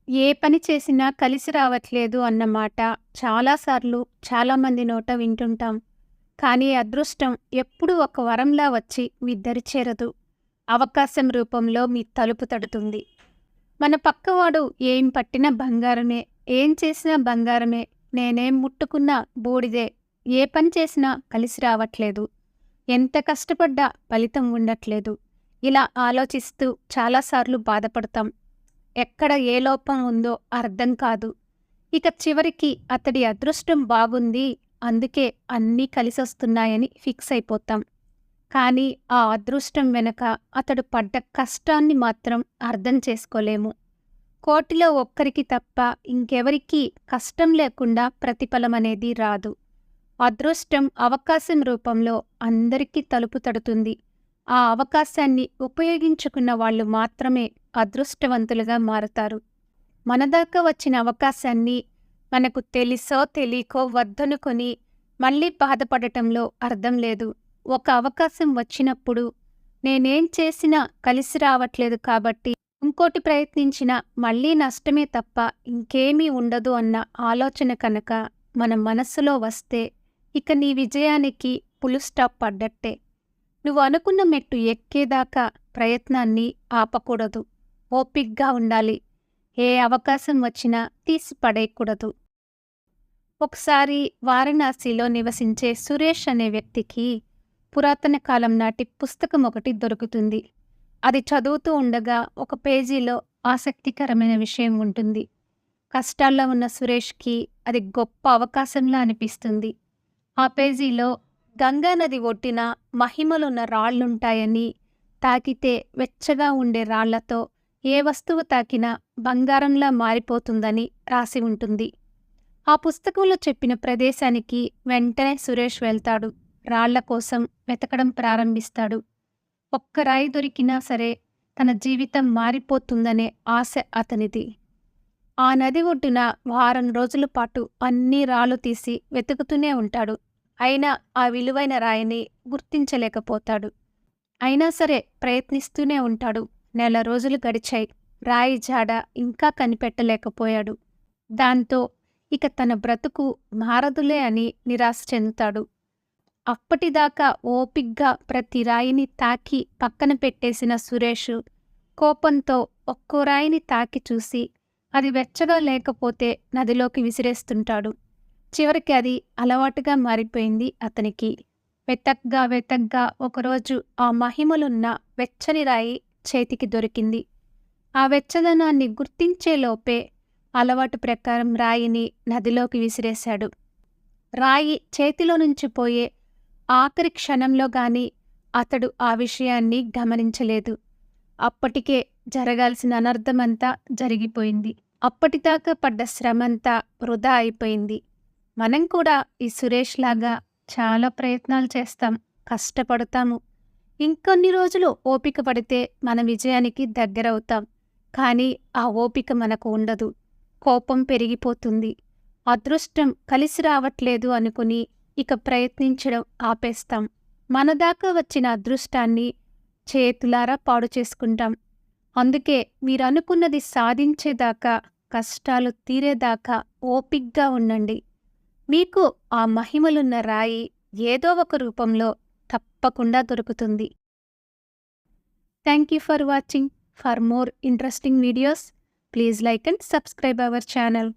ఏ పని చేసినా కలిసి రావట్లేదు అన్న మాట చాలాసార్లు చాలామంది నోట వింటుంటాం. కానీ అదృష్టం ఎప్పుడూ ఒక వరంలా వచ్చి మీ దరి చేరదు. అవకాశం రూపంలో మీ తలుపు తడుతుంది. మన పక్కవాడు ఏం పట్టినా బంగారమే, ఏం చేసినా బంగారమే, నేనేం ముట్టుకున్నా బూడిదే, ఏ పని చేసినా కలిసి రావట్లేదు, ఎంత కష్టపడ్డా ఫలితం ఉండట్లేదు. ఇలా ఆలోచిస్తూ చాలాసార్లు బాధపడతాం. ఎక్కడ ఏ లోపం ఉందో అర్థం కాదు. ఇక చివరికి అతడి అదృష్టం బాగుంది, అందుకే అన్నీ కలిసొస్తున్నాయని ఫిక్స్ అయిపోతాం. కానీ ఆ అదృష్టం వెనక అతడు పడ్డ కష్టాన్ని మాత్రం అర్థం చేసుకోలేము. కోటిలో ఒక్కరికి తప్ప ఇంకెవరికీ కష్టం లేకుండా ప్రతిఫలం అనేది రాదు. అదృష్టం అవకాశం రూపంలో అందరికీ తలుపు తడుతుంది. ఆ అవకాశాన్ని ఉపయోగించుకున్న వాళ్ళు మాత్రమే అదృష్టవంతులుగా మారతారు. మనదాకా వచ్చిన అవకాశాన్ని మనకు తెలిసో తెలియకో వద్దనుకొని మళ్ళీ బాధపడటంలో అర్థం లేదు. ఒక అవకాశం వచ్చినప్పుడు నేనేం చేసినా కలిసి రావట్లేదు కాబట్టి ఇంకోటి ప్రయత్నించినా మళ్ళీ నష్టమే తప్ప ఇంకేమీ ఉండదు అన్న ఆలోచన కనుక మన మనస్సులో వస్తే ఇక నీ విజయానికి ఫుల్ స్టాప్ పడ్డట్టే. నువ్వు అనుకున్న మెట్టు ఎక్కేదాకా ప్రయత్నాన్ని ఆపకూడదు. ఓపిగ్గా ఉండాలి. ఏ అవకాశం వచ్చినా తీసి పడేయకూడదు. ఒకసారి వారణాసిలో నివసించే సురేష్ అనే వ్యక్తికి పురాతన కాలం నాటి పుస్తకం ఒకటి దొరుకుతుంది. అది చదువుతూ ఉండగా ఒక పేజీలో ఆసక్తికరమైన విషయం ఉంటుంది. కష్టాల్లో ఉన్న సురేష్కి అది గొప్ప అవకాశంలా అనిపిస్తుంది. ఆ పేజీలో గంగానది ఒడ్డున మహిమలున్న రాళ్లుంటాయని, తాకితే వెచ్చగా ఉండే రాళ్లతో ఏ వస్తువు తాకినా బంగారంలా మారిపోతుందని రాసి ఉంటుంది. ఆ పుస్తకంలో చెప్పిన ప్రదేశానికి వెంటనే సురేష్ వెళ్తాడు. రాళ్ల కోసం వెతకడం ప్రారంభిస్తాడు. ఒక్క రాయి దొరికినా సరే తన జీవితం మారిపోతుందనే ఆశ అతనిది. ఆ నది ఒడ్డున వారం రోజుల పాటు అన్ని రాళ్ళు తీసి వెతుకుతూనే ఉంటాడు. అయినా ఆ విలువైన రాయిని గుర్తించలేకపోతాడు. అయినా సరే ప్రయత్నిస్తూనే ఉంటాడు. నెల రోజులు గడిచాయి. రాయి జాడ ఇంకా కనిపెట్టలేకపోయాడు. దాంతో ఇక తన బ్రతుకు మారదులే అని నిరాశ చెందుతాడు. అప్పటిదాకా ఓపిగ్గా ప్రతి రాయిని తాకి పక్కన పెట్టేసిన సురేష్ కోపంతో ఒక్కో రాయిని తాకి చూసి అది వెచ్చగా లేకపోతే నదిలోకి విసిరేస్తుంటాడు. చివరికి అది అలవాటుగా మారిపోయింది అతనికి. వెతగ్గా ఒకరోజు ఆ మహిమలున్న వెచ్చని రాయి చేతికి దొరికింది. ఆ వెచ్చదనాన్ని గుర్తించేలోపే అలవాటు ప్రకారం రాయిని నదిలోకి విసిరేశాడు. రాయి చేతిలో నుంచి పోయే ఆఖరి క్షణంలో గాని అతడు ఆ విషయాన్ని గమనించలేదు. అప్పటికే జరగాల్సిన అనర్థమంతా జరిగిపోయింది. అప్పటిదాకా పడ్డ శ్రమంతా వృధా అయిపోయింది. మనం కూడా ఈ సురేష్ లాగా చాలా ప్రయత్నాలు చేస్తాం, కష్టపడతాము. ఇంకొన్ని రోజులు ఓపిక పడితే మన విజయానికి దగ్గరవుతాం. కానీ ఆ ఓపిక మనకు ఉండదు. కోపం పెరిగిపోతుంది. అదృష్టం కలిసి రావట్లేదు అనుకుని ఇక ప్రయత్నించడం ఆపేస్తాం. మనదాకా వచ్చిన అదృష్టాన్ని చేతులారా పాడు చేసుకుంటాం. అందుకే మీరనుకున్నది సాధించేదాకా, కష్టాలు తీరేదాకా ఓపిగ్గా ఉండండి. మీకు ఆ మహిమలున్న రాయి ఏదో ఒక రూపంలో తప్పకుండా దొరుకుతుంది. Thank you for watching. For more interesting videos, please like and subscribe our channel.